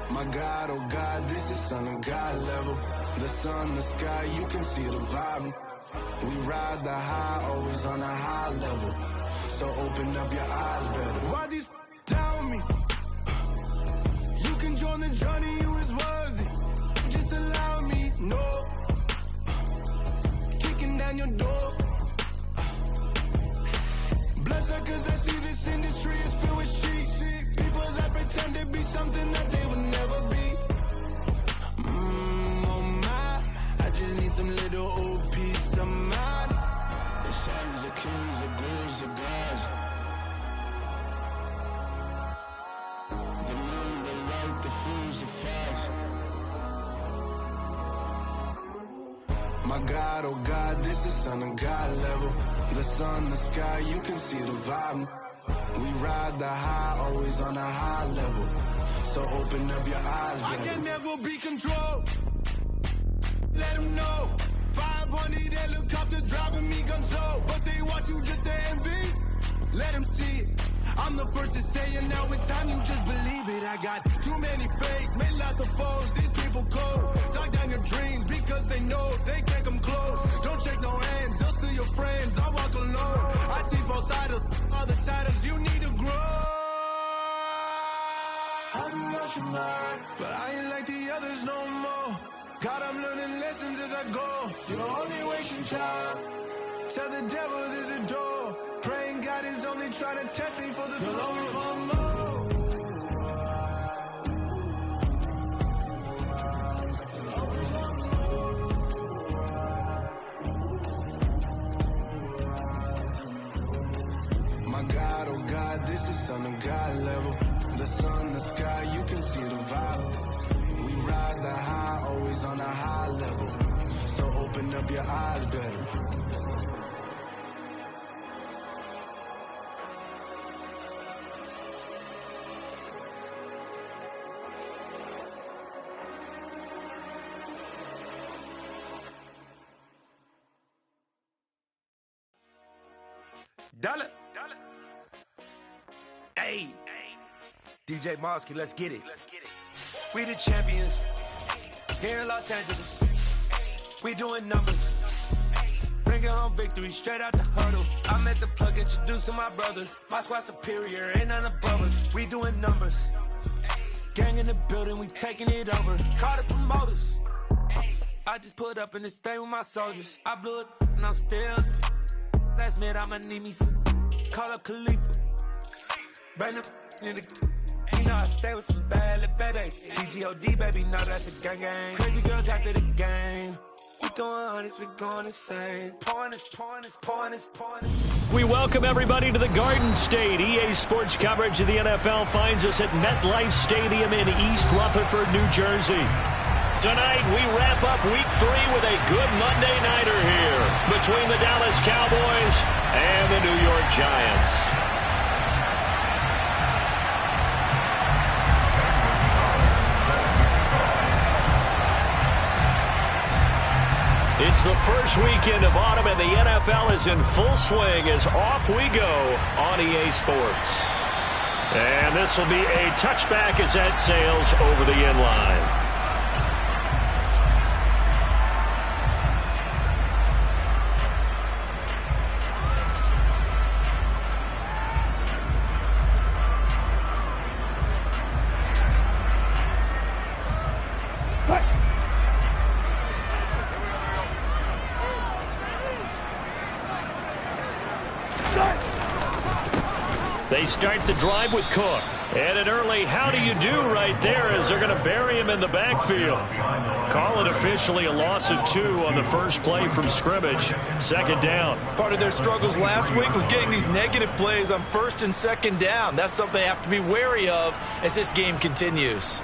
My God, oh God, this is Son of God level. The sun, the sky, you can see the vibe. We ride the high, always on a high level. So open up your eyes better. Why these tell me? You can join the journey, you is worthy. Just allow me, no. Kicking down your door. Bloodsuckers, I see this industry is filled with sheep. People that pretend to be something that they would never be. Oh my, I just need some little old peace of mind. The sons, the kings, the ghouls, the gods. The moon, the light, the fools, the facts. My God, oh God, this is Son of God level. The sun, the sky, you can see the vibe. We ride the high, always on a high level. So open up your eyes, baby. I can never be controlled. Let them know. 500 helicopters driving me gonzo. But they want you just to envy. Let them see it. I'm the first to say it, now it's time you just believe it. I got too many fakes, made lots of foes. These people cold. Talk down your dreams because they know they can't come close. Don't shake no hands, they'll steal your friends. I walk alone. I see false idols, other titles. You need to grow. I've been rushing mine, but I ain't like the others no more. God, I'm learning lessons as I go. You're only wasting time. Tell the devil there's a door. Praying God is only trying to test me for the throne. My God, oh God, this is Son of God level. The sun, the sky, you can see the vibe. We ride the high, always on a high level. So open up your eyes better. Dollar. Hey, DJ Mosky, let's get it. We the champions here in Los Angeles. We doing numbers. Bringing home victory straight out the huddle. I'm at the plug, introduced to my brother. My squad superior, ain't none above us. We doing numbers. Gang in the building, we taking it over. Call the promoters. I just put up in this thing with my soldiers. I blew it and I'm still. Last minute I'ma need me some. Call up Khalifa. Bring them in the. You know I stay with some bad little baby. TGOD baby, no that's a gang gang. Crazy girls after the game. We going honest, we going insane. Pointers. We welcome everybody to the Garden State. EA Sports coverage of the NFL finds us at MetLife Stadium in East Rutherford, New Jersey. Tonight, we wrap up Week 3 with a good Monday nighter here between the Dallas Cowboys and the New York Giants. It's the first weekend of autumn, and the NFL is in full swing as off we go on EA Sports. And this will be a touchback as that sails over the end line. They start the drive with Cook. And an early how do you do right there as they're going to bury him in the backfield. Call it officially a loss of 2 on the first play from scrimmage. Second down. Part of their struggles last week was getting these negative plays on first and second down. That's something they have to be wary of as this game continues.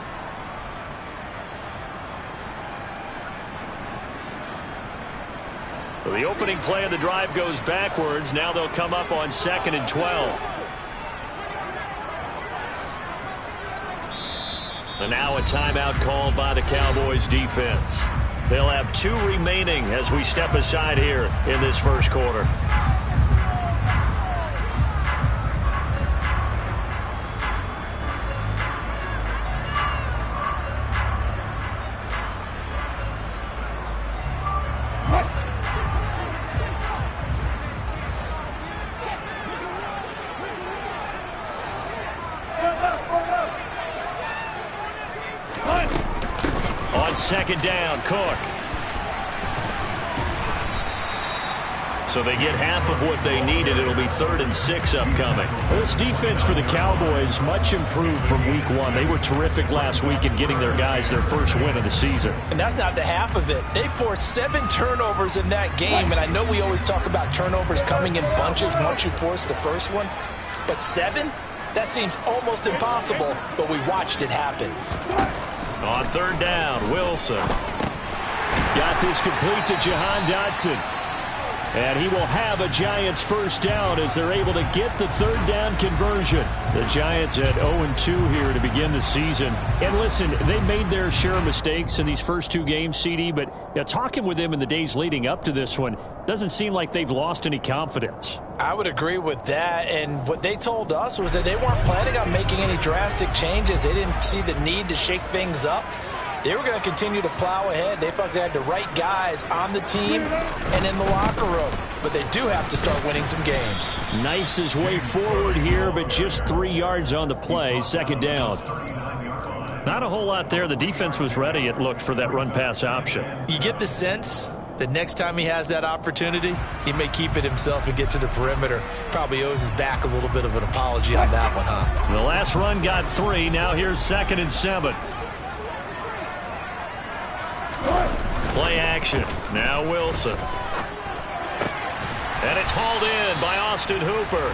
So the opening play of the drive goes backwards. Now they'll come up on 2nd and 12. And now a timeout called by the Cowboys defense. They'll have 2 remaining as we step aside here in this first quarter. On second down, Cook. So they get half of what they needed. It'll be 3rd and 6 upcoming. This defense for the Cowboys much improved from week 1. They were terrific last week in getting their guys their first win of the season. And that's not the half of it. They forced 7 turnovers in that game, and I know we always talk about turnovers coming in bunches once you force the first one, but 7? That seems almost impossible, but we watched it happen. On 3rd down, Wilson. Got this complete to Jahan Dotson. And he will have a Giants first down as they're able to get the 3rd down conversion. The Giants at 0-2 here to begin the season. And listen, they made their share of mistakes in these first 2 games, CD, but talking with them in the days leading up to this one, doesn't seem like they've lost any confidence. I would agree with that, and what they told us was that they weren't planning on making any drastic changes. They didn't see the need to shake things up. They were going to continue to plow ahead. They felt they had the right guys on the team and in the locker room. But they do have to start winning some games. Knifes his way forward here, but just 3 yards on the play. 2nd down. Not a whole lot there. The defense was ready, it looked, for that run-pass option. You get the sense that next time he has that opportunity, he may keep it himself and get to the perimeter. Probably owes his back a little bit of an apology on that one, huh? The last run got 3. Now here's 2nd and 7. Play action. Now Wilson. And it's hauled in by Austin Hooper.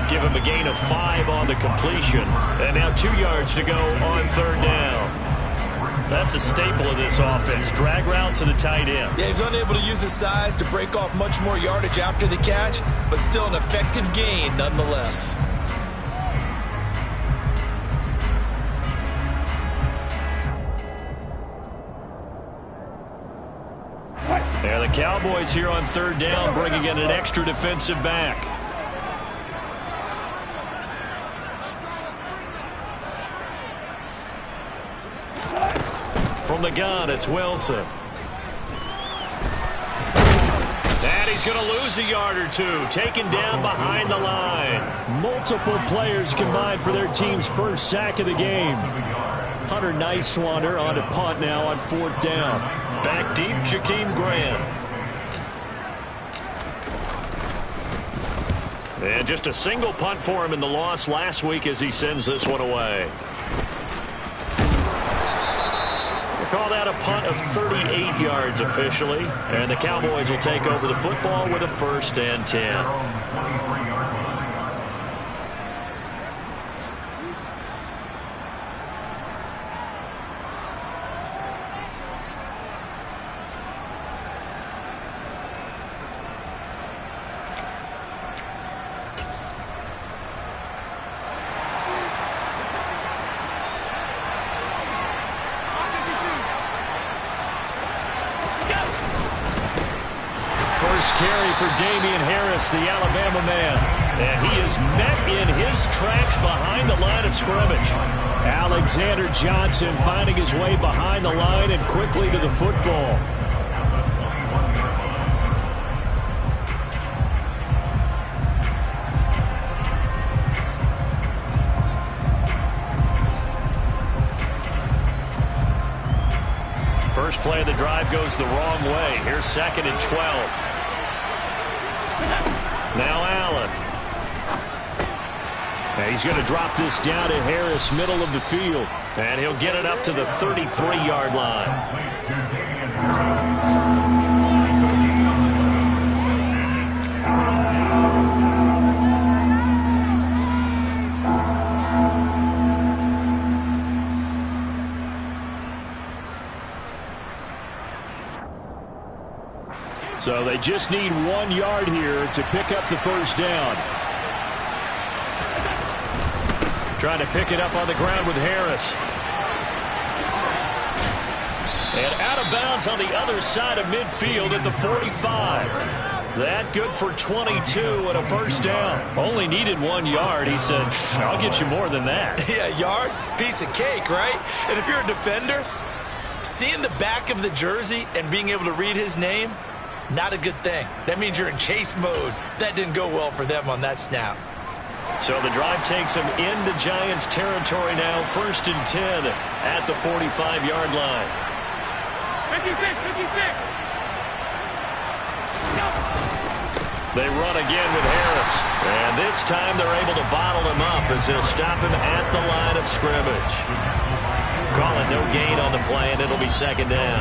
Give him a gain of 5 on the completion. And now 2 yards to go on 3rd down. That's a staple of this offense. Drag route to the tight end. Yeah, he's unable to use his size to break off much more yardage after the catch, but still an effective gain nonetheless. Yeah, the Cowboys here on 3rd down, bringing in an extra defensive back. From the gun, it's Wilson. And he's going to lose a yard or 2, taken down behind the line. Multiple players combined for their team's first sack of the game. Hunter Nicewander on a punt now on 4th down. Back deep, Jakeem Graham. And just a single punt for him in the loss last week as he sends this one away. We'll call that a punt of 38 yards officially. And the Cowboys will take over the football with a 1st and 10. Carry for Damian Harris, the Alabama man. And he is met in his tracks behind the line of scrimmage. Alexander Johnson finding his way behind the line and quickly to the football. First play of the drive goes the wrong way. Here's 2nd and 12. Now Allen. And he's going to drop this down to Harris, middle of the field. And he'll get it up to the 33-yard line. So they just need 1 yard here to pick up the first down. Trying to pick it up on the ground with Harris. And out of bounds on the other side of midfield at the 45. That good for 22 and a first down. Only needed 1 yard. He said, I'll get you more than that. Yeah, yard, piece of cake, right? And if you're a defender, seeing the back of the jersey and being able to read his name, not a good thing. That means you're in chase mode. That didn't go well for them on that snap. So the drive takes them into Giants territory now. 1st and 10 at the 45-yard line. They run again with Harris. And this time they're able to bottle him up as they'll stop him at the line of scrimmage. Call it no gain on the play, and it'll be second down.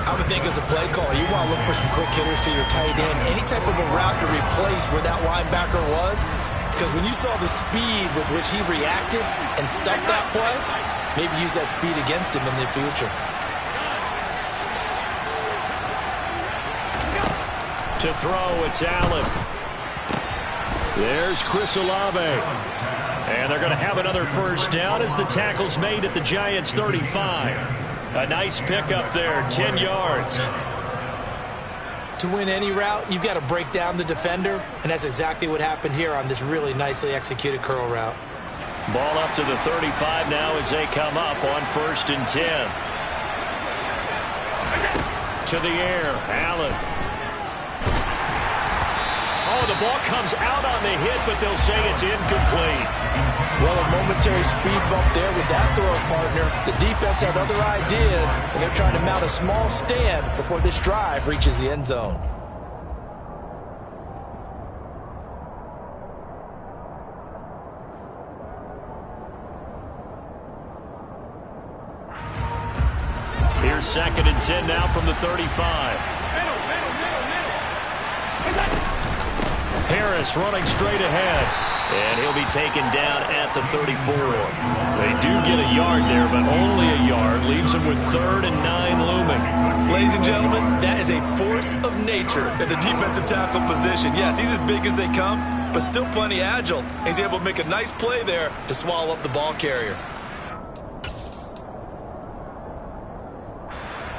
I would think as a play call, you want to look for some quick hitters to your tight end. Any type of a route to replace where that linebacker was. Because when you saw the speed with which he reacted and stuck that play, maybe use that speed against him in the future. To throw, it's Allen. There's Chris Olave. And they're going to have another first down as the tackle's made at the Giants' 35. A nice pickup there, 10 yards. To win any route, you've got to break down the defender, and that's exactly what happened here on this really nicely executed curl route. Ball up to the 35 now as they come up on 1st and 10. To the air, Allen. Oh, the ball comes out on the hit, but they'll say it's incomplete. Well, a momentary speed bump there with that throw partner. The defense had other ideas, and they're trying to mount a small stand before this drive reaches the end zone. Here's 2nd and 10 now from the 35. Harris running straight ahead, and he'll be taken down at the 34. They do get a yard there, but only a yard. Leaves him with 3rd and 9 looming. Ladies and gentlemen, that is a force of nature at the defensive tackle position. Yes, he's as big as they come, but still plenty agile. He's able to make a nice play there to swallow up the ball carrier.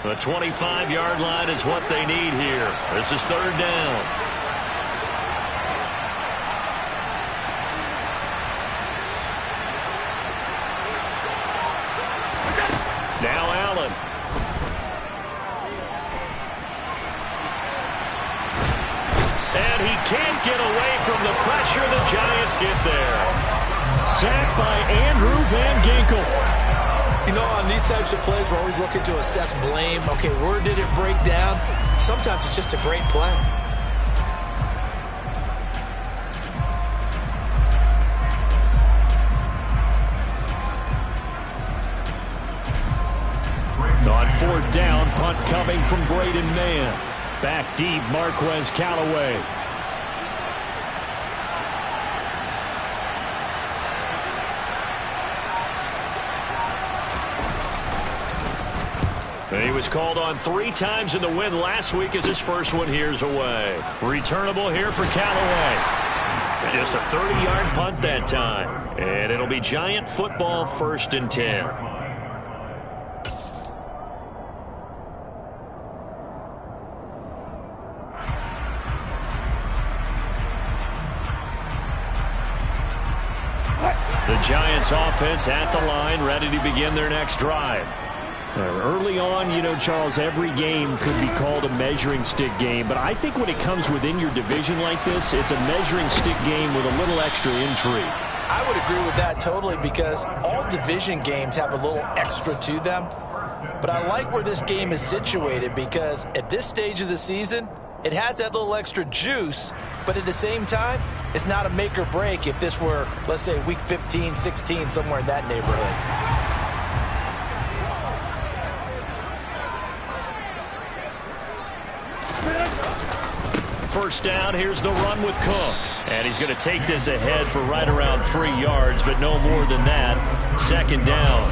The 25-yard line is what they need here. This is 3rd down. Now Allen. And he can't get away from the pressure. The Giants get there. Sacked by Andrew Van Ginkel. You know, on these types of plays, we're always looking to assess blame. Okay, where did it break down? Sometimes it's just a great play. On 4th down, punt coming from Braden Mann. Back deep, Marquez Callaway. He was called on 3 times in the win last week as his first one here's away. Returnable here for Callaway. Just a 30-yard punt that time. And it'll be Giant football, 1st and 10. The Giants offense at the line, ready to begin their next drive. Early on, you know, Charles, every game could be called a measuring stick game. But I think when it comes within your division like this, it's a measuring stick game with a little extra intrigue. I would agree with that totally because all division games have a little extra to them. But I like where this game is situated because at this stage of the season, it has that little extra juice, but at the same time, it's not a make or break if this were, let's say, week 15, 16, somewhere in that neighborhood. First down, here's the run with Cook. And he's going to take this ahead for right around 3 yards, but no more than that. 2nd down.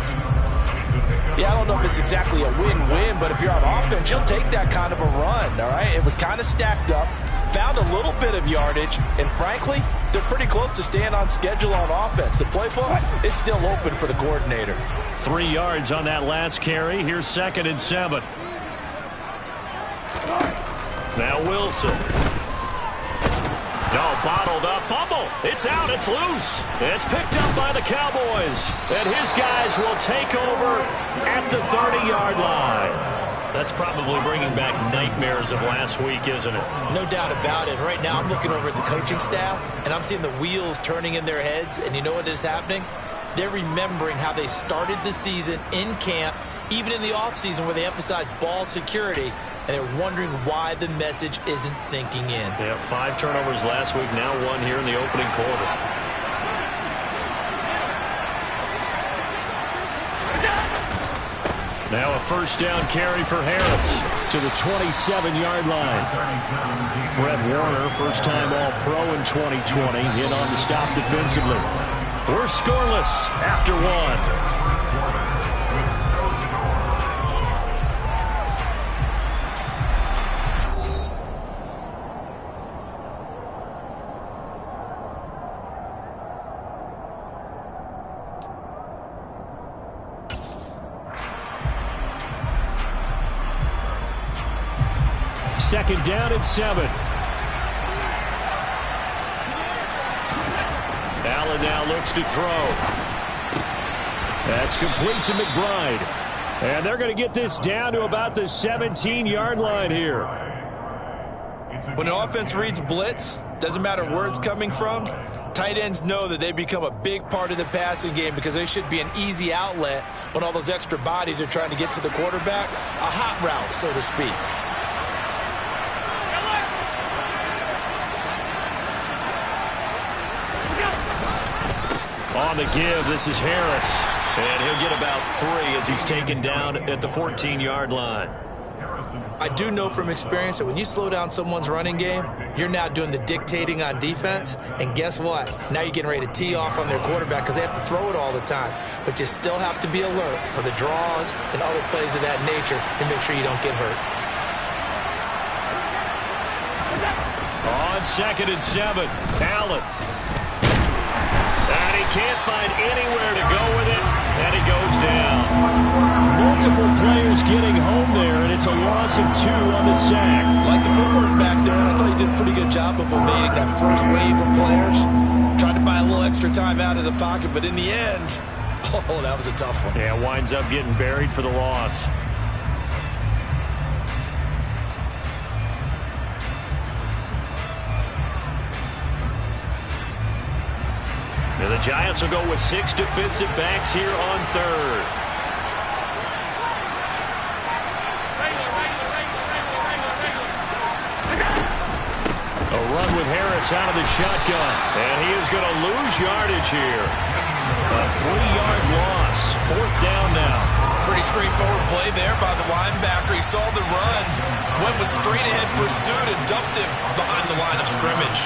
Yeah, I don't know if it's exactly a win-win, but if you're on offense, you'll take that kind of a run, all right? It was kind of stacked up, found a little bit of yardage, and frankly, they're pretty close to staying on schedule on offense. The playbook is still open for the coordinator. 3 yards on that last carry. Here's 2nd and 7. Now Wilson. No, bottled up. Fumble. It's out. It's loose. It's picked up by the Cowboys. And his guys will take over at the 30-yard line. That's probably bringing back nightmares of last week, isn't it? No doubt about it. Right now I'm looking over at the coaching staff, and I'm seeing the wheels turning in their heads. And you know what is happening? They're remembering how they started the season in camp even in the offseason where they emphasize ball security, and they're wondering why the message isn't sinking in. They have 5 turnovers last week, now 1 here in the opening quarter. Now a first down carry for Harris to the 27-yard line. Fred Warner, first-time All-Pro in 2020, in on the stop defensively. We're scoreless after 1. Second down and 7. Allen now looks to throw. That's complete to McBride. And they're going to get this down to about the 17-yard line here. When an offense reads blitz, doesn't matter where it's coming from, tight ends know that they become a big part of the passing game because they should be an easy outlet when all those extra bodies are trying to get to the quarterback. A hot route, so to speak. On the give, this is Harris. And he'll get about 3 as he's taken down at the 14-yard line. I do know from experience that when you slow down someone's running game, you're now doing the dictating on defense. And guess what? Now you're getting ready to tee off on their quarterback because they have to throw it all the time. But you still have to be alert for the draws and other plays of that nature and make sure you don't get hurt. On 2nd and 7, Allen. And he can't find anywhere to go with it, and he goes down. Multiple players getting home there, and it's a loss of 2 on the sack. Like the footwork back there, and I thought he did a pretty good job of evading that first wave of players. Tried to buy a little extra time out of the pocket, but in the end, oh, that was a tough one. Yeah, winds up getting buried for the loss. And the Giants will go with 6 defensive backs here on 3rd. A run with Harris out of the shotgun. And he is going to lose yardage here. A 3-yard loss. 4th down now. Pretty straightforward play there by the linebacker. He saw the run, went with straight-ahead pursuit, and dumped him behind the line of scrimmage.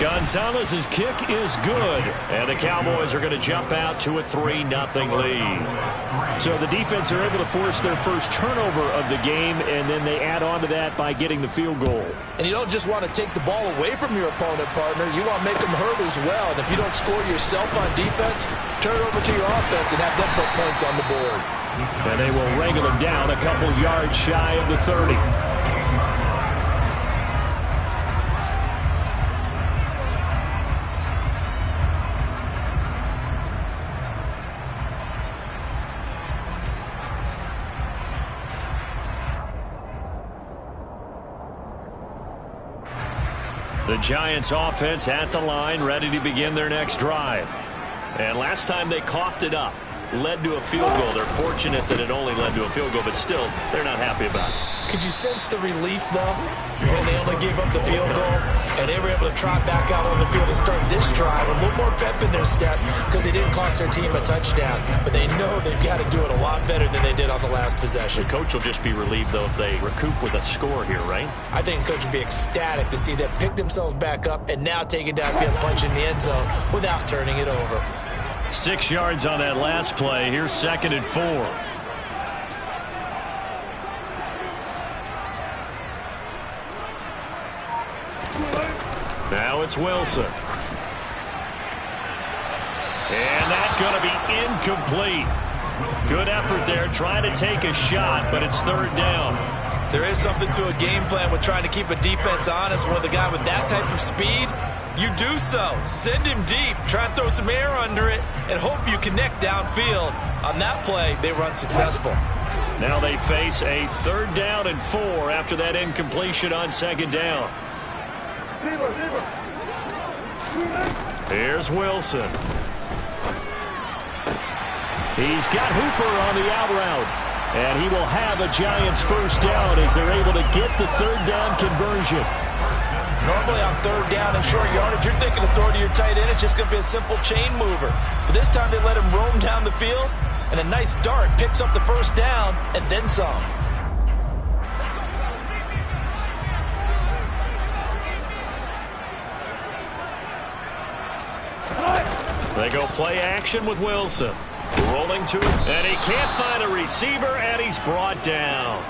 Gonzalez's kick is good, and the Cowboys are going to jump out to a 3-0 lead. So the defense are able to force their first turnover of the game, and then they add on to that by getting the field goal. And you don't just want to take the ball away from your opponent, partner. You want to make them hurt as well. And if you don't score yourself on defense, turn it over to your offense and have them put points on the board. And they will wrangle them down a couple yards shy of the 30. The Giants offense at the line, ready to begin their next drive. And last time they coughed it up, led to a field goal. They're fortunate that it only led to a field goal, but still, they're not happy about it. Could you sense the relief, though, when they only gave up the field goal and they were able to trot back out on the field and start this drive with a little more pep in their step because they didn't cost their team a touchdown, but they know they've got to do it a lot better than they did on the last possession. The coach will just be relieved, though, if they recoup with a score here, right? I think the coach would be ecstatic to see them pick themselves back up and now take it downfield, punch in the end zone without turning it over. 6 yards on that last play. Here's 2nd and 4. Now it's Wilson. And that's going to be incomplete. Good effort there, trying to take a shot, but it's 3rd down. There is something to a game plan with trying to keep a defense honest. When the guy with that type of speed, you do so. Send him deep, try and throw some air under it, and hope you connect downfield. On that play, they were unsuccessful. Now they face a 3rd down and 4 after that incompletion on 2nd down. Here's Wilson. He's got Hooper on the out route. And he will have a Giants first down as they're able to get the third down conversion. Normally on third down and short yardage, you're thinking to throw to your tight end. It's just going to be a simple chain mover. But this time they let him roam down the field, and a nice dart picks up the first down and then some. They go play action with Wilson. Rolling to him, and he can't find a receiver, and he's brought down.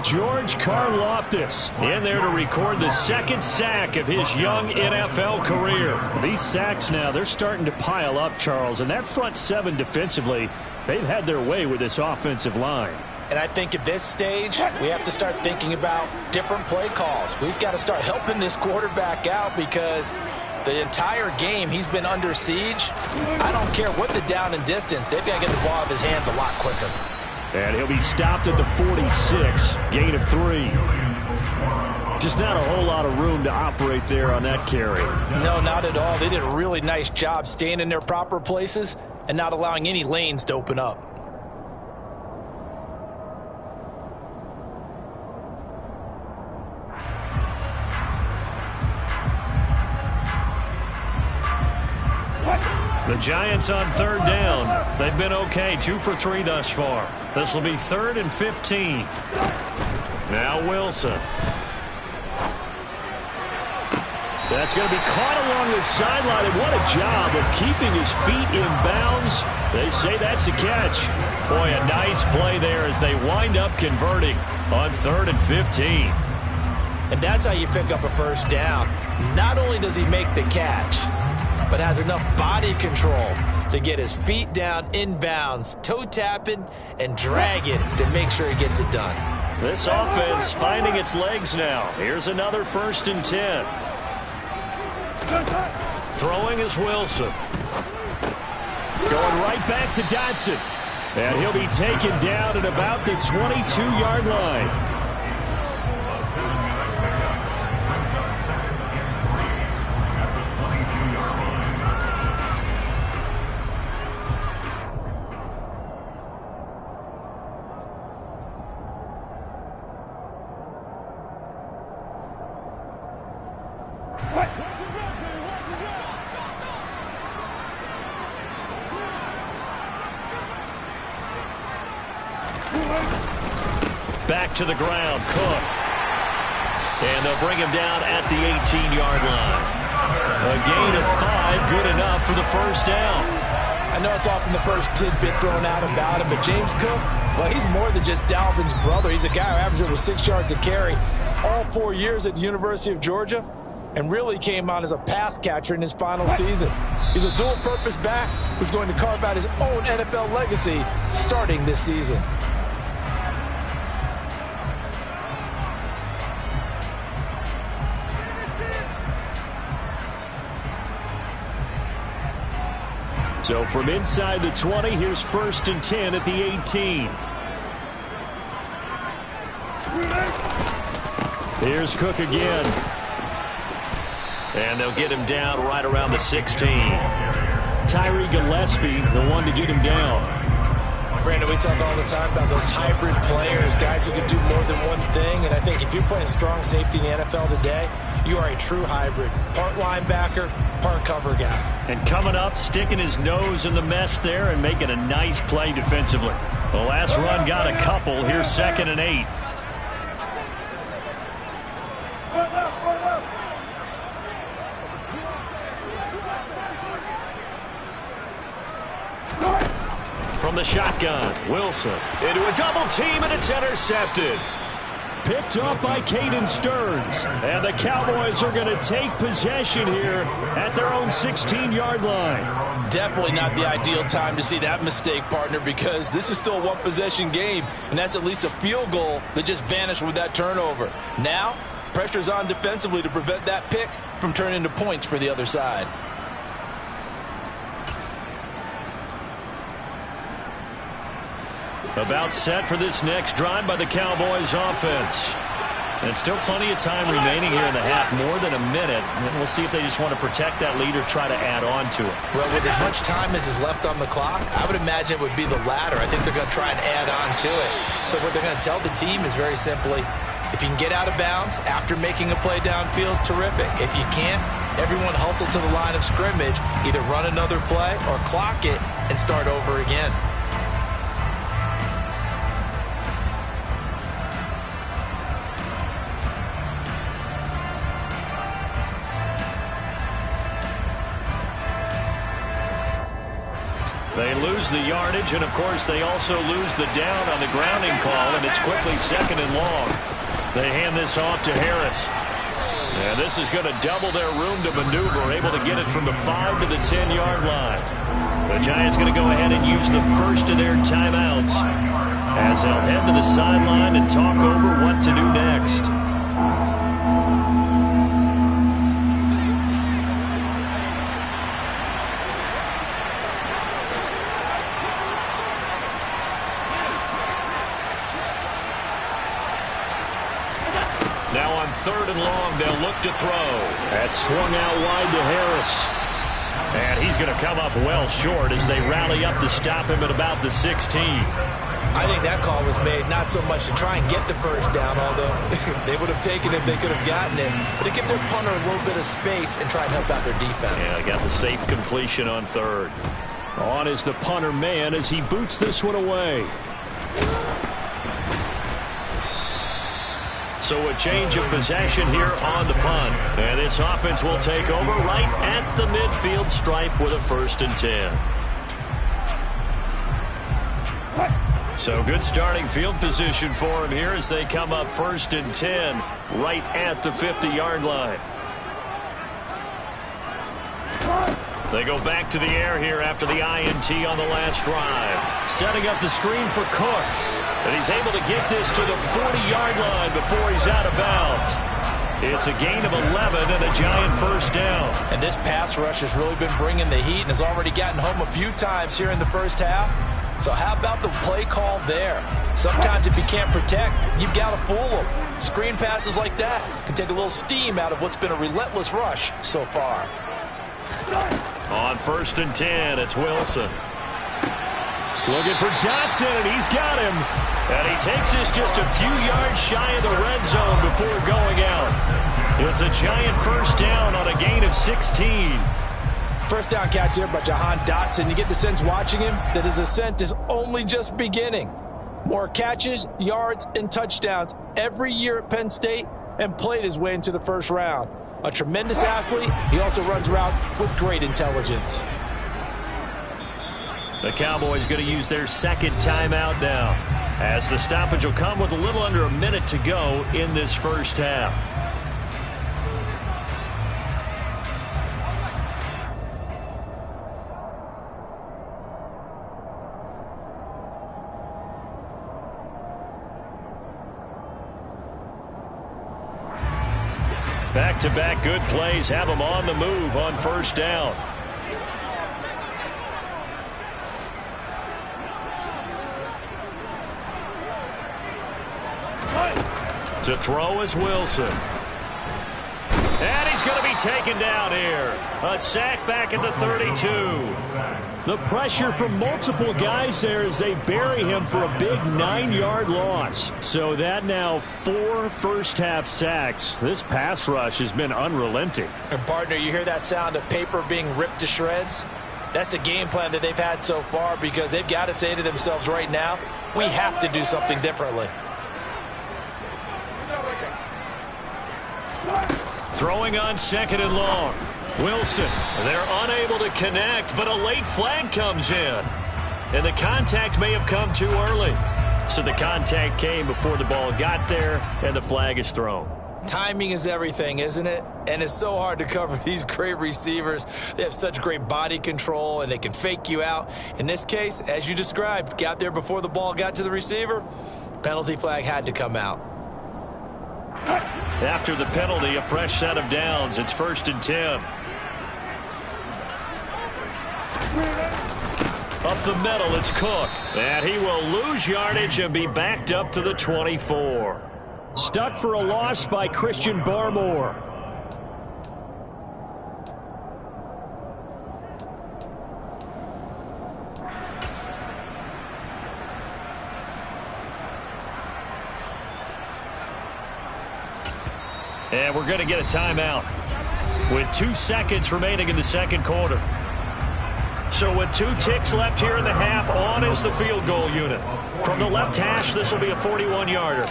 George Karlaftis in there to record the second sack of his young NFL career. These sacks now, they're starting to pile up, Charles, and that front seven defensively, they've had their way with this offensive line. And I think at this stage, we have to start thinking about different play calls. We've got to start helping this quarterback out because the entire game, he's been under siege. I don't care what the down and distance. They've got to get the ball out of his hands a lot quicker. And he'll be stopped at the 46, gain of 3. Just not a whole lot of room to operate there on that carry. No, not at all. They did a really nice job staying in their proper places and not allowing any lanes to open up. The Giants on third down. They've been okay, 2 for 3 thus far. This will be 3rd and 15. Now Wilson. That's going to be caught along the sideline, and what a job of keeping his feet in bounds. They say that's a catch. Boy, a nice play there as they wind up converting on 3rd and 15. And that's how you pick up a first down. Not only does he make the catch, but has enough body control to get his feet down inbounds, toe tapping and dragging to make sure he gets it done. This offense finding its legs now. Here's another 1st and 10. Throwing is Wilson. Going right back to Dotson. And he'll be taken down at about the 22-yard line. Back to the ground, Cook. And they'll bring him down at the 18-yard line. A gain of 5, good enough for the first down. I know it's often the first tidbit thrown out about him, but James Cook, well, he's more than just Dalvin's brother. He's a guy who averaged over 6 yards a carry all 4 years at the University of Georgia and really came out as a pass catcher in his final season. He's a dual-purpose back who's going to carve out his own NFL legacy starting this season. So from inside the 20, here's 1st and 10 at the 18. Here's Cook again. And they'll get him down right around the 16. Tyree Gillespie, the one to get him down. Brandon, we talk all the time about those hybrid players, guys who can do more than one thing. And I think if you're playing strong safety in the NFL today, you are a true hybrid. Part linebacker, part cover guy. And coming up, sticking his nose in the mess there and making a nice play defensively. The last run got a couple. Here's 2nd and 8. From the shotgun, Wilson into a double team, and it's intercepted. Picked off by Caden Stearns. And the Cowboys are going to take possession here at their own 16-yard line. Definitely not the ideal time to see that mistake, partner, because this is still a one-possession game, and that's at least a field goal that just vanished with that turnover. Now, pressure's on defensively to prevent that pick from turning into points for the other side. About set for this next drive by the Cowboys offense. And still plenty of time remaining here in the half, more than a minute. And we'll see if they just want to protect that lead or try to add on to it. Well, with as much time as is left on the clock, I would imagine it would be the latter. I think they're going to try and add on to it. So what they're going to tell the team is very simply, if you can get out of bounds after making a play downfield, terrific. If you can't, everyone hustle to the line of scrimmage, either run another play or clock it and start over again. They lose the yardage, and of course they also lose the down on the grounding call, and it's quickly 2nd and long. They hand this off to Harris. And this is going to double their room to maneuver, able to get it from the 5 to the 10-yard line. The Giants going to go ahead and use the first of their timeouts as they'll head to the sideline and talk over what to do next. Now on 3rd and long, they'll look to throw. That's swung out wide to Harris. And he's going to come up well short as they rally up to stop him at about the 16. I think that call was made not so much to try and get the first down, although they would have taken it if they could have gotten it, but to give their punter a little bit of space and try and help out their defense. Yeah, they got the safe completion on 3rd. On is the punter man as he boots this one away. So a change of possession here on the punt. And this offense will take over right at the midfield stripe with a 1st and 10. So good starting field position for him here as they come up 1st and 10 right at the 50-yard line. They go back to the air here after the INT on the last drive. Setting up the screen for Cook. And he's able to get this to the 40-yard line before he's out of bounds. It's a gain of 11 and a Giant 1st down. And this pass rush has really been bringing the heat and has already gotten home a few times here in the first half. So how about the play call there? Sometimes if you can't protect, you've got to fool them. Screen passes like that can take a little steam out of what's been a relentless rush so far. On 1st and 10, it's Wilson. Looking for Dotson, and he's got him. And he takes this just a few yards shy of the red zone before going out. It's a Giant 1st down on a gain of 16. First down catch there by Jahan Dotson. You get the sense watching him that his ascent is only just beginning. More catches, yards, and touchdowns every year at Penn State, and played his way into the 1st round. A tremendous athlete, he also runs routes with great intelligence. The Cowboys going to use their 2nd timeout now, as the stoppage will come with a little under a minute to go in this first half. Back-to-back good plays have them on the move on 1st down. To throw is Wilson. And he's going to be taken down here. A sack back at the 32. The pressure from multiple guys there as they bury him for a big 9-yard loss. So that now 4 first-half sacks. This pass rush has been unrelenting. And partner, you hear that sound of paper being ripped to shreds? That's the game plan that they've had so far, because they've got to say to themselves right now, we have to do something differently. Throwing on 2nd and long. Wilson, they're unable to connect, but a late flag comes in. And the contact may have come too early. So the contact came before the ball got there, and the flag is thrown. Timing is everything, isn't it? And it's so hard to cover these great receivers. They have such great body control, and they can fake you out. In this case, as you described, got there before the ball got to the receiver. Penalty flag had to come out. After the penalty, a fresh set of downs. It's 1st and 10. Up the middle, it's Cook. And he will lose yardage and be backed up to the 24. Stuck for a loss by Christian Barmore. And we're going to get a timeout with 2 seconds remaining in the second quarter. So with 2 ticks left here in the half, on is the field goal unit. From the left hash, this will be a 41-yarder.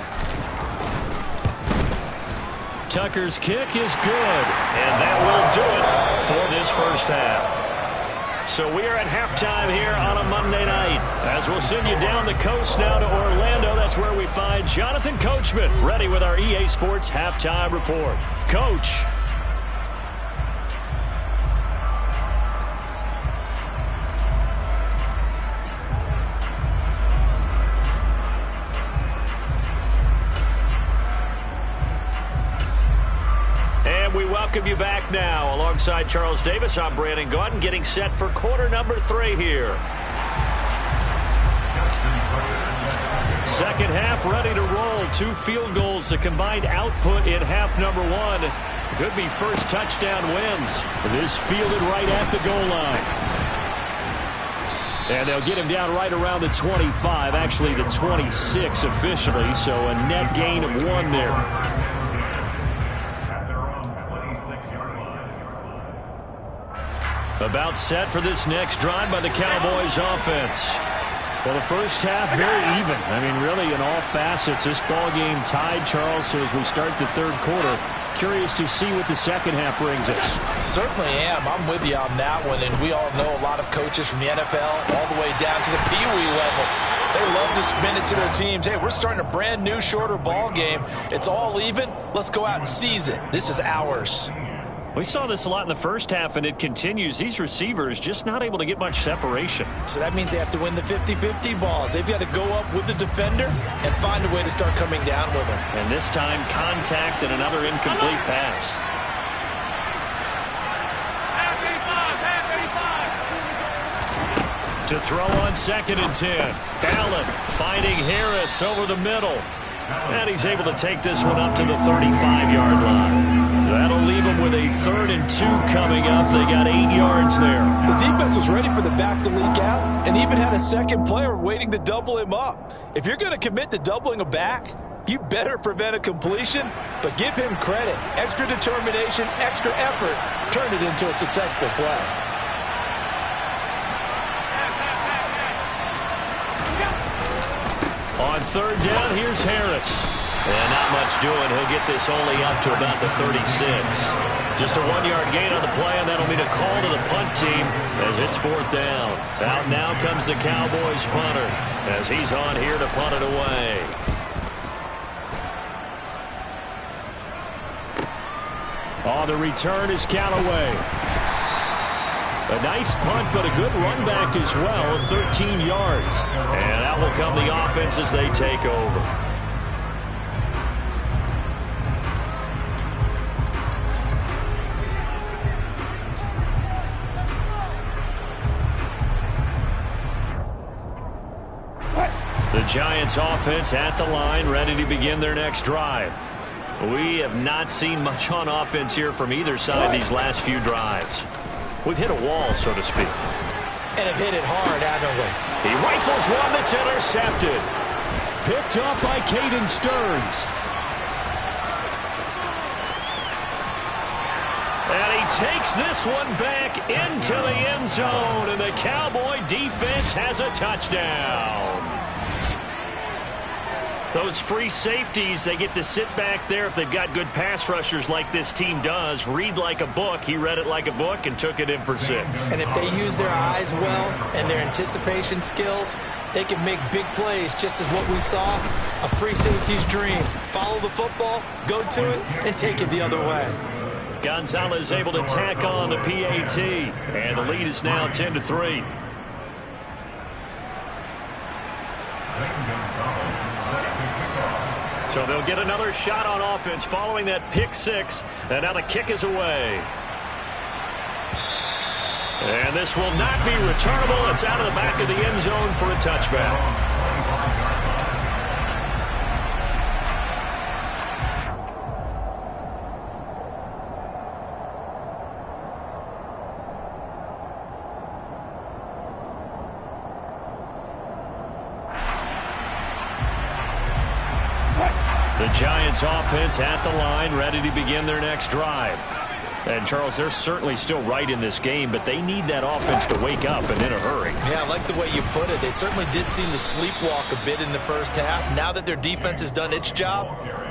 Tucker's kick is good, and that will do it for this first half. So we are at halftime here on a Monday night. As we'll send you down the coast now to Orlando, that's where we find Jonathan Coachman, ready with our EA Sports Halftime Report. Coach. We welcome you back now. Alongside Charles Davis, I'm Brandon Gaudin, getting set for quarter number 3 here. Second half ready to roll. 2 field goals, the combined output in half number 1. Could be first touchdown wins. This fielded right at the goal line. And they'll get him down right around the 25, actually the 26 officially, so a net gain of 1 there. About set for this next drive by the Cowboys offense. Well, the first half very even. I mean, really in all facets, this ball game tied, Charles. So as we start the third quarter, curious to see what the second half brings us. Certainly am. I'm with you on that one. And we all know a lot of coaches from the NFL all the way down to the Pee Wee level. They love to spin it to their teams. Hey, we're starting a brand new, shorter ball game. It's all even. Let's go out and seize it. This is ours. We saw this a lot in the first half, and it continues. These receivers just not able to get much separation. So that means they have to win the 50-50 balls. They've got to go up with the defender and find a way to start coming down with them. And this time, contact and another incomplete pass. To throw on 2nd and 10. Allen finding Harris over the middle. And he's able to take this one up to the 35-yard line. That'll leave them with a 3rd and 2 coming up. They got 8 yards there. The defense was ready for the back to leak out and even had a second player waiting to double him up. If you're going to commit to doubling a back, you better prevent a completion, but give him credit. Extra determination, extra effort, turn it into a successful play. On 3rd down, here's Harris. And not much doing. He'll get this only up to about the 36. Just a 1-yard gain on the play, and that'll be a call to the punt team as it's 4th down. Out now comes the Cowboys punter as he's on here to punt it away. On the return is Callaway. A nice punt, but a good run back as well, 13 yards. And out will come the offense as they take over. The Giants offense at the line, ready to begin their next drive. We have not seen much on offense here from either side these last few drives. We've hit a wall, so to speak. And have hit it hard, haven't we? He rifles one that's intercepted. Picked up by Caden Stearns. And he takes this one back into the end zone, and the Cowboy defense has a touchdown. Those free safeties, they get to sit back there if they've got good pass rushers like this team does. Read like a book. He read it like a book and took it in for 6. And if they use their eyes well and their anticipation skills, they can make big plays, just as what we saw, a free safety's dream. Follow the football, go to it, and take it the other way. Gonzalez able to tack on the PAT, and the lead is now 10-3. So they'll get another shot on offense following that pick 6, and now the kick is away. And this will not be returnable. It's out of the back of the end zone for a touchback. The Giants offense at the line, ready to begin their next drive. And, Charles, they're certainly still right in this game, but they need that offense to wake up and in a hurry. Yeah, I like the way you put it. They certainly did seem to sleepwalk a bit in the first half. Now that their defense has done its job,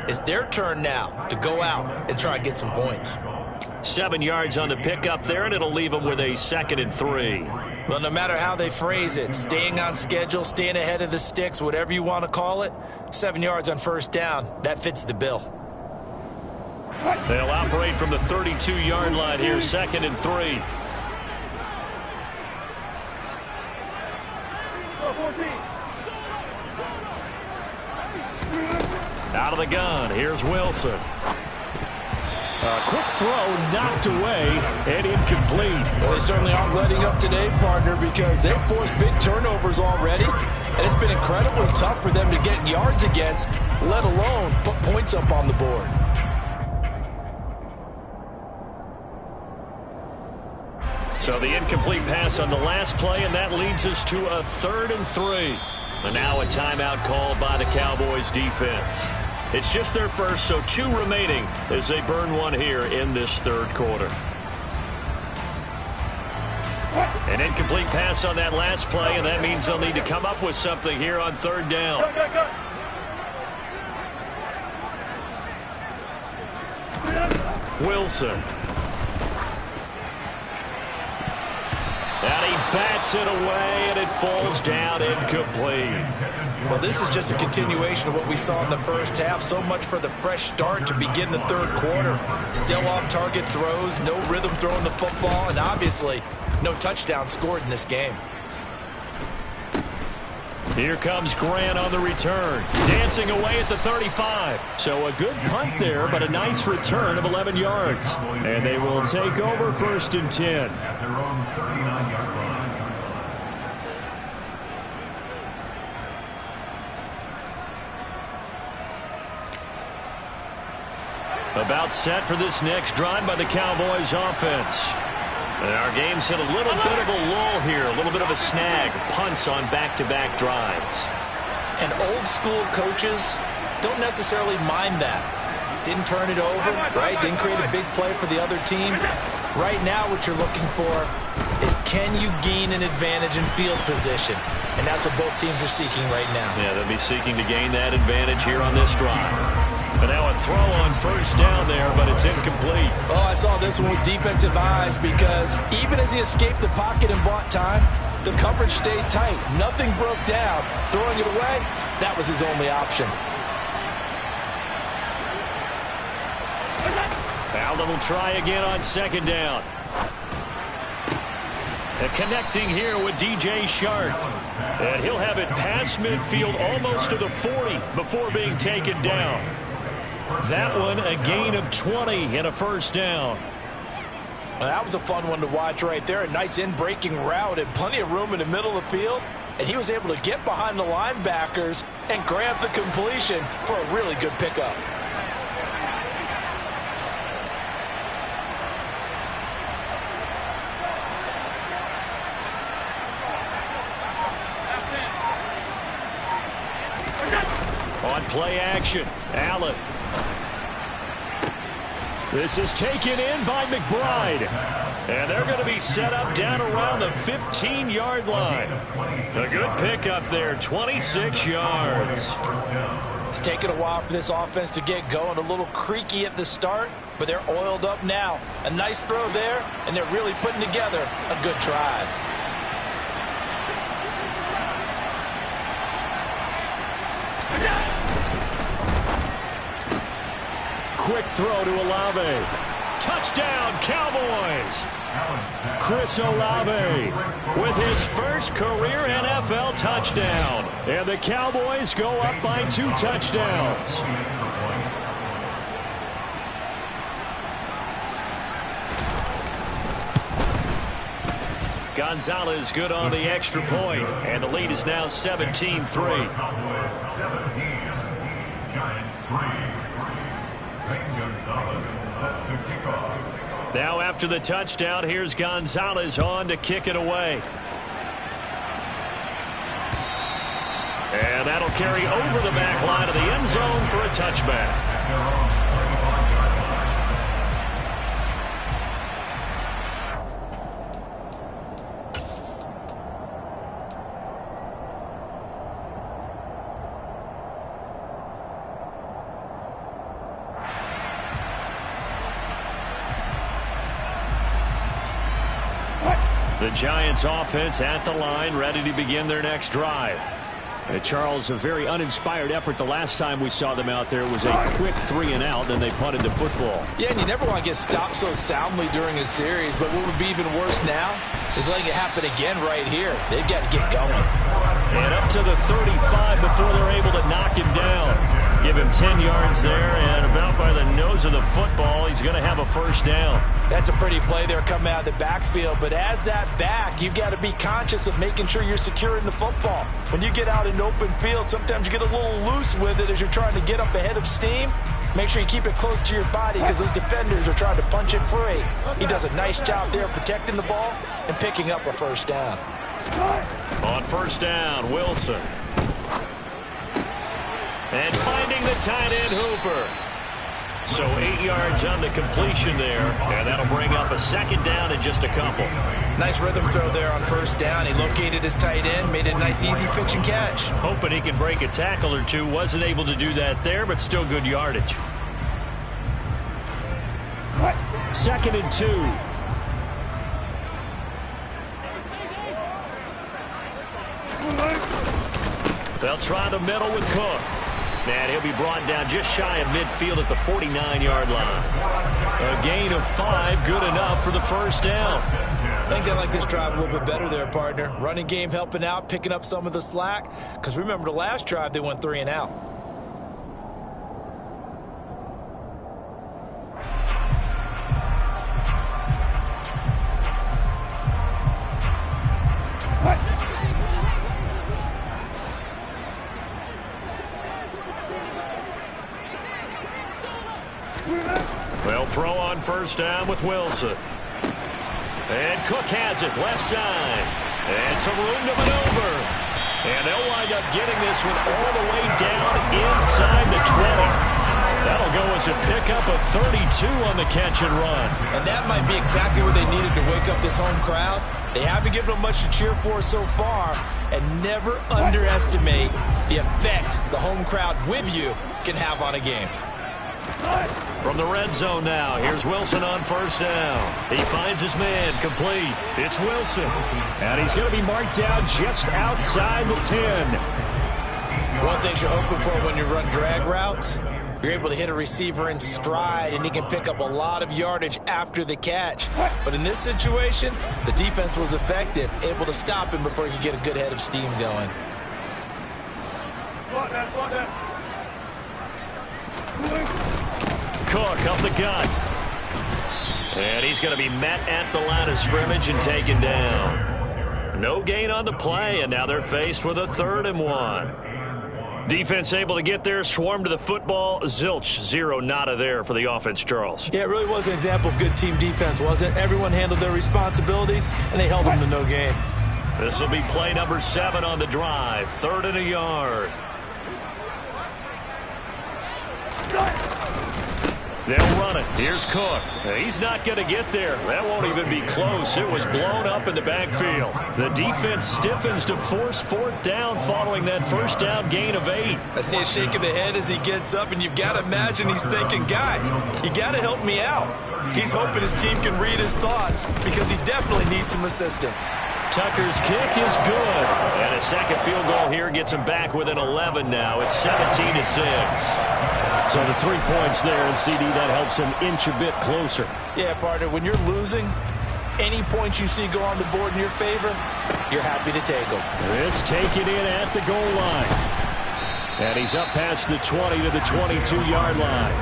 it's their turn now to go out and try and get some points. 7 yards on the pickup there, and it'll leave them with a 2nd and 3. Well, no matter how they phrase it, staying on schedule, staying ahead of the sticks, whatever you want to call it, 7 yards on first down, that fits the bill. They'll operate from the 32-yard line here, 2nd and 3. Out of the gun, here's Wilson. A quick throw knocked away and incomplete. Well, they certainly aren't letting up today, partner, because they've forced big turnovers already, and it's been incredibly tough for them to get yards against, let alone put points up on the board. So the incomplete pass on the last play, and that leads us to a 3rd and 3. And now a timeout called by the Cowboys defense. It's just their first, so 2 remaining as they burn one here in this 3rd quarter. An incomplete pass on that last play, and that means they'll need to come up with something here on 3rd down. Wilson. And he bats it away, and it falls down incomplete. Well, this is just a continuation of what we saw in the first half. So much for the fresh start to begin the 3rd quarter. Still off-target throws, no rhythm throwing the football, and obviously no touchdown scored in this game. Here comes Grant on the return, dancing away at the 35. So a good punt there, but a nice return of 11 yards. And they will take over 1st and 10. About set for this next drive by the Cowboys offense. And our game's hit a little bit of a lull here, a little bit of a snag. Punts on back-to-back drives. And old-school coaches don't necessarily mind that. Didn't turn it over, right? Didn't create a big play for the other team. Right now what you're looking for is, can you gain an advantage in field position? And that's what both teams are seeking right now. Yeah, they'll be seeking to gain that advantage here on this drive. But now a throw on 1st down there, but it's incomplete. Oh, I saw this one with defensive eyes, because even as he escaped the pocket and bought time, the coverage stayed tight. Nothing broke down. Throwing it away, that was his only option. Allen will try again on 2nd down. And connecting here with DJ Shark. And he'll have it past midfield almost to the 40 before being taken down. That one a gain of 20 and a 1st down. Well, that was a fun one to watch right there. A nice in-breaking route and plenty of room in the middle of the field. And he was able to get behind the linebackers and grab the completion for a really good pickup. On play action, Allen. This is taken in by McBride. And they're going to be set up down around the 15-yard line. A good pickup there, 26 yards. It's taken a while for this offense to get going. A little creaky at the start, but they're oiled up now. A nice throw there, and they're really putting together a good drive. Quick throw to Olave. Touchdown, Cowboys! Chris Olave with his first career NFL touchdown. And the Cowboys go up by 2 touchdowns. Gonzalez good on the extra point, and the lead is now 17-3. Now after the touchdown, here's Gonzalez on to kick it away. And that'll carry over the back line of the end zone for a touchback. The Giants offense at the line, ready to begin their next drive. Charles, a very uninspired effort the last time we saw them out there. It was a quick 3-and-out, then they punted the football. Yeah, and you never want to get stopped so soundly during a series, but what would be even worse now is letting it happen again right here. They've got to get going. And up to the 35 before they're able to knock him down. Give him 10 yards there, and about by the nose of the football, he's going to have a first down. That's a pretty play there coming out of the backfield, but as that back, you've got to be conscious of making sure you're securing the football. When you get out in open field, sometimes you get a little loose with it as you're trying to get up ahead of steam. Make sure you keep it close to your body because those defenders are trying to punch it free. He does a nice job there protecting the ball and picking up a first down. On first down, Wilson. And finding the tight end, Hooper. So 8 yards on the completion there, and that'll bring up a second down in just a couple. Nice rhythm throw there on first down. He located his tight end, made it a nice easy pitch and catch. Hoping he can break a tackle or two. Wasn't able to do that there, but still good yardage. 2nd and 2. They'll try the middle with Cook. And he'll be brought down just shy of midfield at the 49-yard line. A gain of 5, good enough for the first down. I think they like this drive a little bit better there, partner. Running game helping out, picking up some of the slack. Because remember the last drive, they went 3-and-out. They'll throw on first down with Wilson. And Cook has it, left side. And some room to maneuver. And they'll wind up getting this one all the way down inside the 20. That'll go as a pickup of 32 on the catch and run. And that might be exactly what they needed to wake up this home crowd. They haven't given them much to cheer for so far. And never underestimate the effect the home crowd with you can have on a game. From the red zone now, here's Wilson on first down. He finds his man, complete. It's Wilson. And he's going to be marked down just outside the 10. One thing you're hoping for when you run drag routes, you're able to hit a receiver in stride, and he can pick up a lot of yardage after the catch. But in this situation, the defense was effective, able to stop him before he could get a good head of steam going. Cook up the gut. And he's going to be met at the line of scrimmage and taken down. No gain on the play, and now they're faced with a 3rd and 1. Defense able to get there, swarm to the football. Zilch, 0 nada there for the offense, Charles. Yeah, it really was an example of good team defense, wasn't it? Everyone handled their responsibilities, and they held them to no gain. This will be play number 7 on the drive. 3rd and a yard. They'll run it. Here's Cook. He's not going to get there. That won't even be close. It was blown up in the backfield. The defense stiffens to force 4th down following that first down gain of 8. I see a shake of the head as he gets up, and you've got to imagine he's thinking, guys, you got to help me out. He's hoping his team can read his thoughts because he definitely needs some assistance. Tucker's kick is good. And a second field goal here gets him back within 11 now. It's 17-6. So the 3 points there, and CD, that helps him inch a bit closer. Yeah, partner, when you're losing, any points you see go on the board in your favor, you're happy to take them. This taken in at the goal line. And he's up past the 20 to the 22-yard line.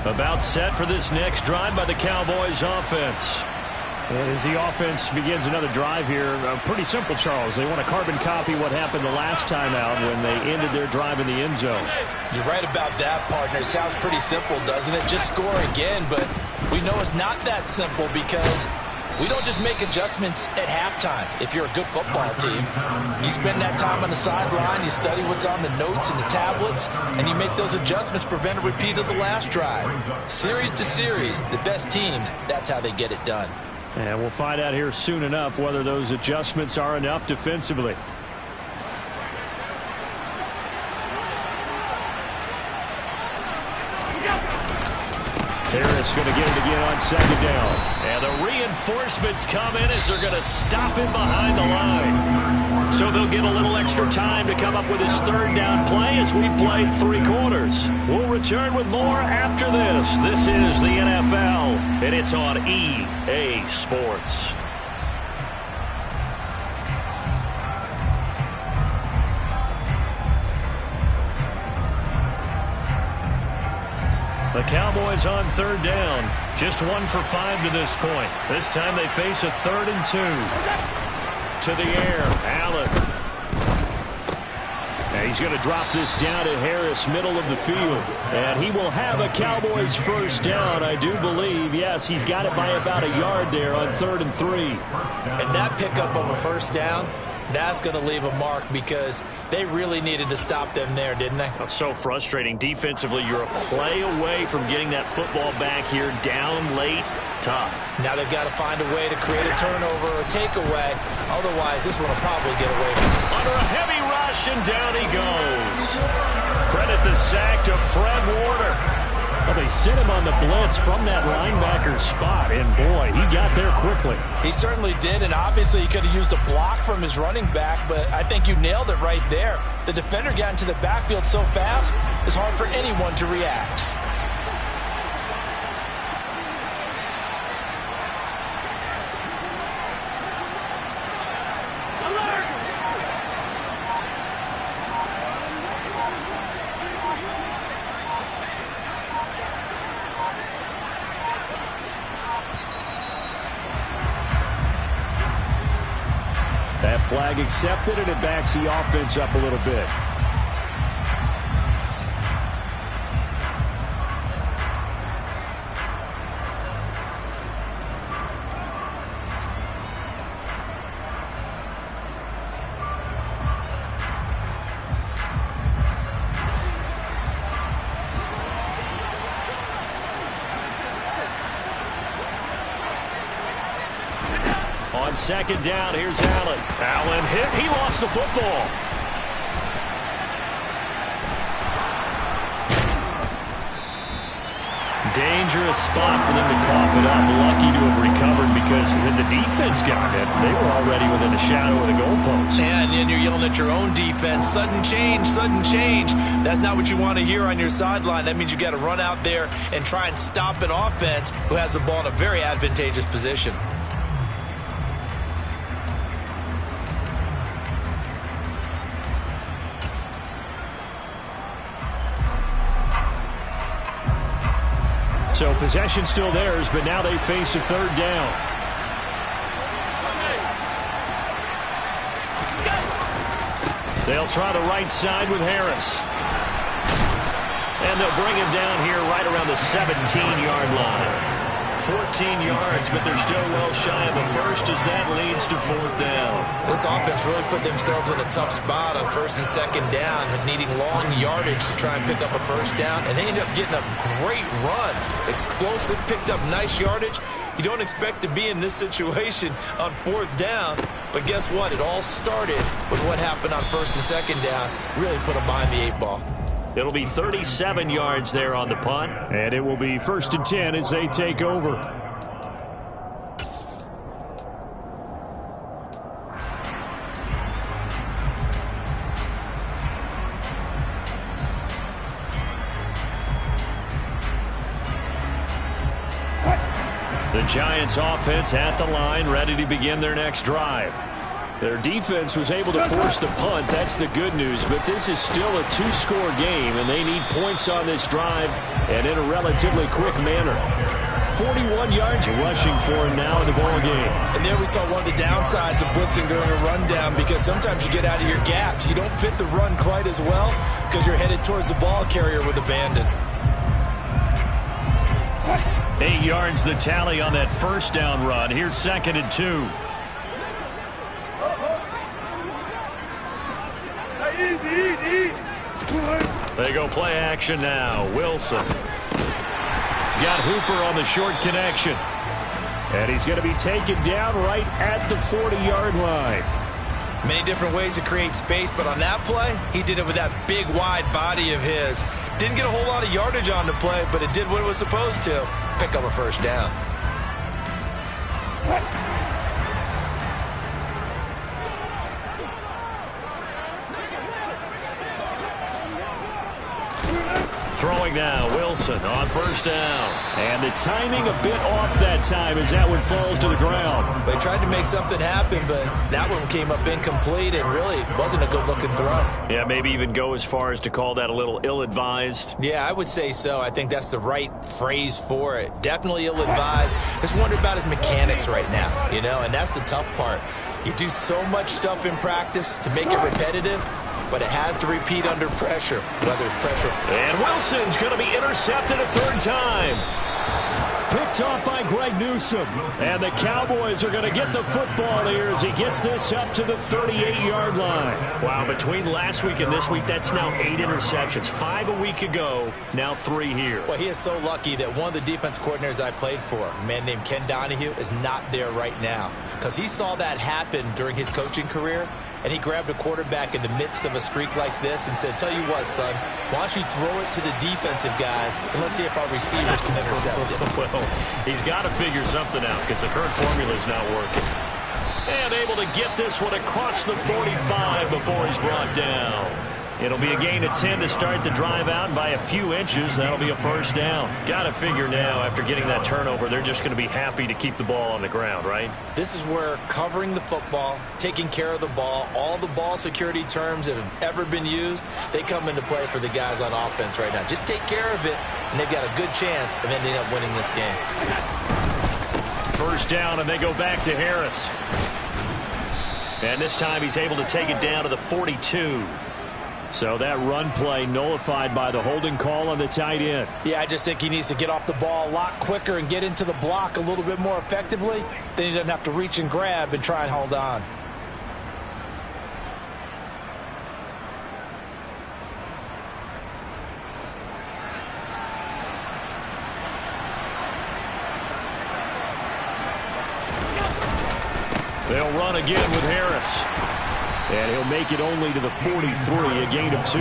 About set for this next drive by the Cowboys offense. And as the offense begins another drive here, pretty simple, Charles. They want to carbon copy what happened the last time out when they ended their drive in the end zone. You're right about that, partner. It sounds pretty simple, doesn't it? Just score again, but we know it's not that simple because we don't just make adjustments at halftime. If you're a good football team, you spend that time on the sideline, you study what's on the notes and the tablets, and you make those adjustments, prevent a repeat of the last drive. Series to series, the best teams, that's how they get it done. And we'll find out here soon enough whether those adjustments are enough defensively. Harris going to get it again on second down. And the reinforcements come in as they're going to stop him behind the line. So they'll get a little extra time to come up with his third down play as we've played 3 quarters. We'll return with more after this. This is the NFL, and it's on EA Sports. The Cowboys on third down. Just 1 for 5 to this point. This time they face a 3rd and 2. To the air, Allen. And he's going to drop this down to Harris, middle of the field. And he will have a Cowboys first down, I do believe. Yes, he's got it by about a yard there on 3rd and 3. And that pickup of a first down, that's going to leave a mark because they really needed to stop them there, didn't they? Oh, so frustrating. Defensively, you're a play away from getting that football back here down late. Tough. Now they've got to find a way to create a turnover or takeaway. Otherwise, this one will probably get away from them. Under a heavy rush, and down he goes. Credit the sack to Fred Warner. Well, they sent him on the blitz from that linebacker spot, and boy, he got there quickly. He certainly did, and obviously he could have used a block from his running back, but I think you nailed it right there. The defender got into the backfield so fast, it's hard for anyone to react. That flag accepted, and it backs the offense up a little bit. On second down, here's Allen. Allen hit. He lost the football. Dangerous spot for them to cough it up. Lucky to have recovered because when the defense got it, they were already within a shadow of the goalpost. And then you're yelling at your own defense. Sudden change, sudden change. That's not what you want to hear on your sideline. That means you got to run out there and try and stop an offense who has the ball in a very advantageous position. So possession still theirs, but now they face a third down. They'll try the right side with Harris. And they'll bring him down here right around the 17-yard line. 14 yards, but they're still well shy of the first as that leads to 4th down. This offense really put themselves in a tough spot on 1st and 2nd down, needing long yardage to try and pick up a first down, and they ended up getting a great run. Explosive, picked up nice yardage. You don't expect to be in this situation on 4th down, but guess what? It all started with what happened on 1st and 2nd down. Really put them behind the 8 ball. It'll be 37 yards there on the punt, and it will be 1st and 10 as they take over. The Giants offense at the line, ready to begin their next drive. Their defense was able to force the punt. That's the good news. But this is still a 2-score game, and they need points on this drive and in a relatively quick manner. 41 yards rushing for him now in the ball game. And there we saw one of the downsides of blitzing during a rundown, because sometimes you get out of your gaps. You don't fit the run quite as well because you're headed towards the ball carrier with abandon. 8 yards the tally on that first down run. Here's 2nd and 2. They go play action now. Wilson. He's got Hooper on the short connection. And he's going to be taken down right at the 40-yard line. Many different ways to create space, but on that play, he did it with that big, wide body of his. Didn't get a whole lot of yardage on the play, but it did what it was supposed to. Pick up a first down. Throwing now, Wilson on first down. And the timing a bit off that time as that one falls to the ground. They tried to make something happen, but that one came up incomplete and really wasn't a good-looking throw. Yeah, maybe even go as far as to call that a little ill-advised. Yeah, I would say so. I think that's the right phrase for it. Definitely ill-advised. Just wonder about his mechanics right now, you know, and that's the tough part. You do so much stuff in practice to make it repetitive, but it has to repeat under pressure, whether it's pressure. And Wilson's going to be intercepted a third time. Picked off by Greg Newsome. And the Cowboys are going to get the football here as he gets this up to the 38-yard line. Wow, between last week and this week, that's now 8 interceptions. 5 a week ago, now 3 here. Well, he is so lucky that one of the defense coordinators I played for, a man named Ken Donahue, is not there right now, because he saw that happen during his coaching career. And he grabbed a quarterback in the midst of a streak like this and said, tell you what, son, why don't you throw it to the defensive guys and let's see if our receivers can intercept it. Well, he's got to figure something out because the current formula is not working. And able to get this one across the 45 before he's brought down. It'll be a gain of 10 to start the drive out by a few inches. That'll be a first down. Got to figure now, after getting that turnover, they're just going to be happy to keep the ball on the ground, right? This is where covering the football, taking care of the ball, all the ball security terms that have ever been used, they come into play for the guys on offense right now. Just take care of it, and they've got a good chance of ending up winning this game. First down, and they go back to Harris. And this time he's able to take it down to the 42. So that run play nullified by the holding call on the tight end. Yeah, I just think he needs to get off the ball a lot quicker and get into the block a little bit more effectively. Then he doesn't have to reach and grab and try and hold on. They'll run again with Harris. And he'll make it only to the 43, a gain of 2.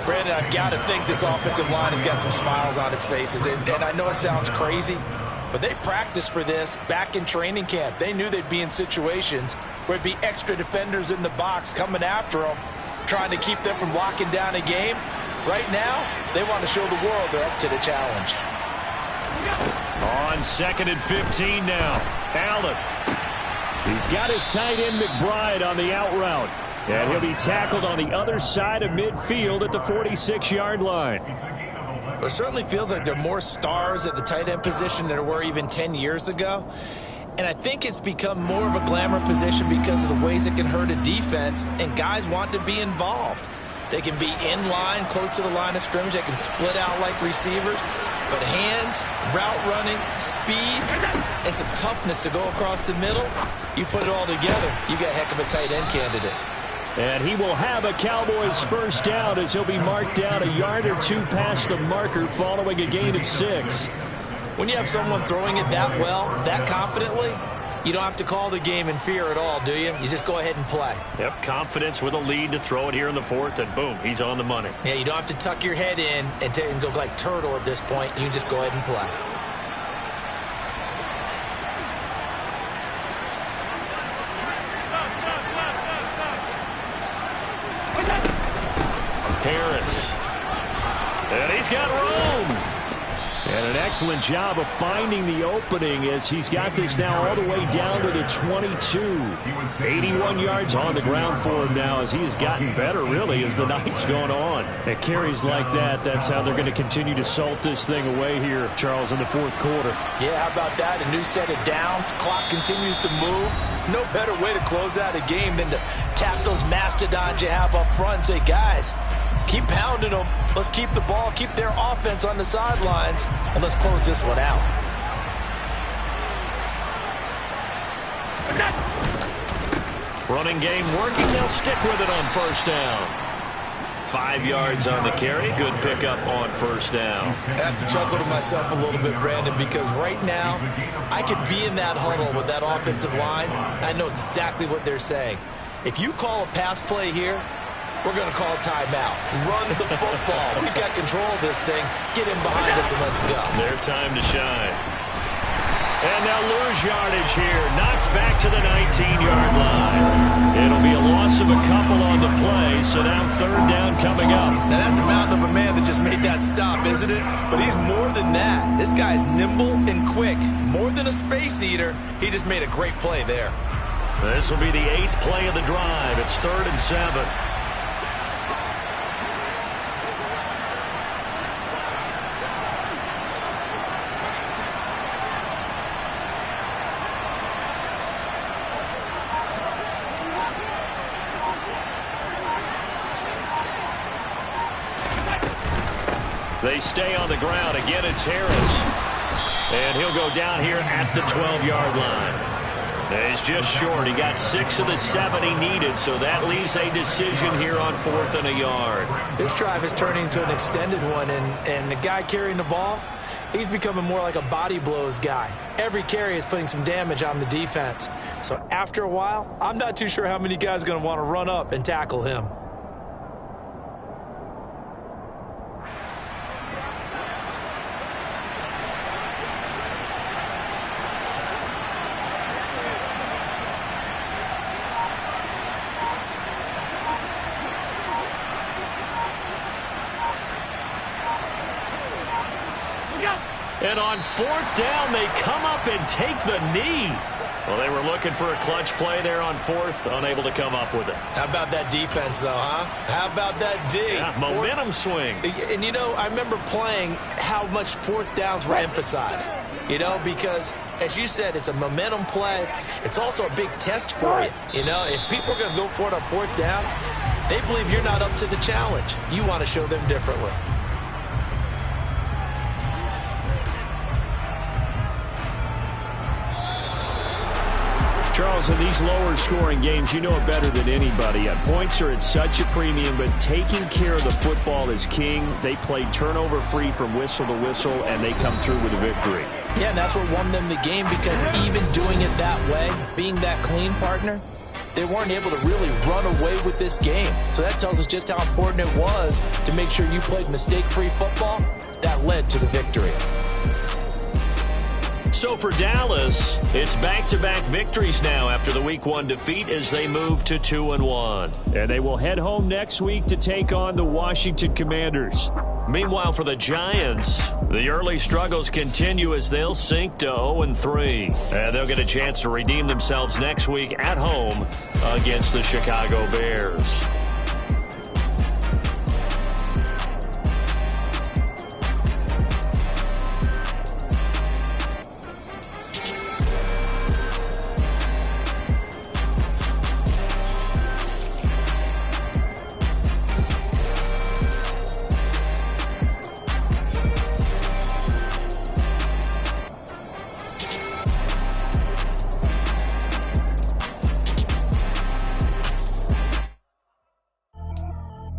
Brandon, I've got to think this offensive line has got some smiles on its faces. And I know it sounds crazy, but they practiced for this back in training camp. They knew they'd be in situations where it'd be extra defenders in the box coming after them, trying to keep them from locking down a game. Right now, they want to show the world they're up to the challenge. On 2nd and 15 now. Allen. He's got his tight end McBride on the out route. And he'll be tackled on the other side of midfield at the 46-yard line. It certainly feels like there are more stars at the tight end position than there were even 10 years ago. And I think it's become more of a glamour position because of the ways it can hurt a defense, and guys want to be involved. They can be in line, close to the line of scrimmage. They can split out like receivers. But hands, route running, speed, and some toughness to go across the middle, you put it all together, you got a heck of a tight end candidate. And he will have a Cowboys first down as he'll be marked down a yard or 2 past the marker following a gain of 6. When you have someone throwing it that well, that confidently, you don't have to call the game in fear at all, do you? You just go ahead and play. Yep, confidence with a lead to throw it here in the 4th, and boom, he's on the money. Yeah, you don't have to tuck your head in and go like turtle at this point. You can just go ahead and play. Harris. And he's got room. And an excellent job of finding the opening as he's got this now all the way down to the 22. 81 yards on the ground for him now as he has gotten better, really, as the night's gone on. At carries like that, that's how they're going to continue to salt this thing away here, Charles, in the fourth quarter. Yeah, how about that? A new set of downs. Clock continues to move. No better way to close out a game than to tap those mastodons you have up front and say, guys, keep pounding them. Let's keep the ball, keep their offense on the sidelines, and let's close this one out. Running game working. They'll stick with it on first down. 5 yards on the carry. Good pickup on first down. I have to chuckle to myself a little bit, Brandon, because right now I could be in that huddle with that offensive line. I know exactly what they're saying. If you call a pass play here, we're going to call a timeout. Run the football. We've got control of this thing. Get him behind us and let's go. Their time to shine. And they'll lose yardage here. Knocked back to the 19-yard line. It'll be a loss of a couple on the play, so now third down coming up. Now that's a mountain of a man that just made that stop, isn't it? But he's more than that. This guy's nimble and quick. More than a space eater. He just made a great play there. This will be the 8th play of the drive. It's 3rd and 7. They stay on the ground. Again, it's Harris. And he'll go down here at the 12-yard line. He's just short. He got 6 of the 7 he needed, so that leaves a decision here on 4th and a yard. This drive is turning into an extended one, and the guy carrying the ball, he's becoming more like a body blows guy. Every carry is putting some damage on the defense. So after a while, I'm not too sure how many guys are going to want to run up and tackle him. And on 4th down, they come up and take the knee. Well, they were looking for a clutch play there on 4th, unable to come up with it. How about that defense, though, huh? How about that D? Yeah, momentum swing. And, you know, I remember playing how much 4th downs were emphasized, you know, because, as you said, it's a momentum play. It's also a big test for you. You know, if people are going to go for it on 4th down, they believe you're not up to the challenge. You want to show them differently. Charles, in these lower-scoring games, you know it better than anybody. Points are at such a premium, but taking care of the football is king. They played turnover-free from whistle to whistle, and they come through with a victory. Yeah, and that's what won them the game, because even doing it that way, being that clean partner, they weren't able to really run away with this game. So that tells us just how important it was to make sure you played mistake-free football. That led to the victory. So for Dallas, it's back-to-back victories now after the Week 1 defeat as they move to 2-1. And they will head home next week to take on the Washington Commanders. Meanwhile, for the Giants, the early struggles continue as they'll sink to 0-3. And they'll get a chance to redeem themselves next week at home against the Chicago Bears.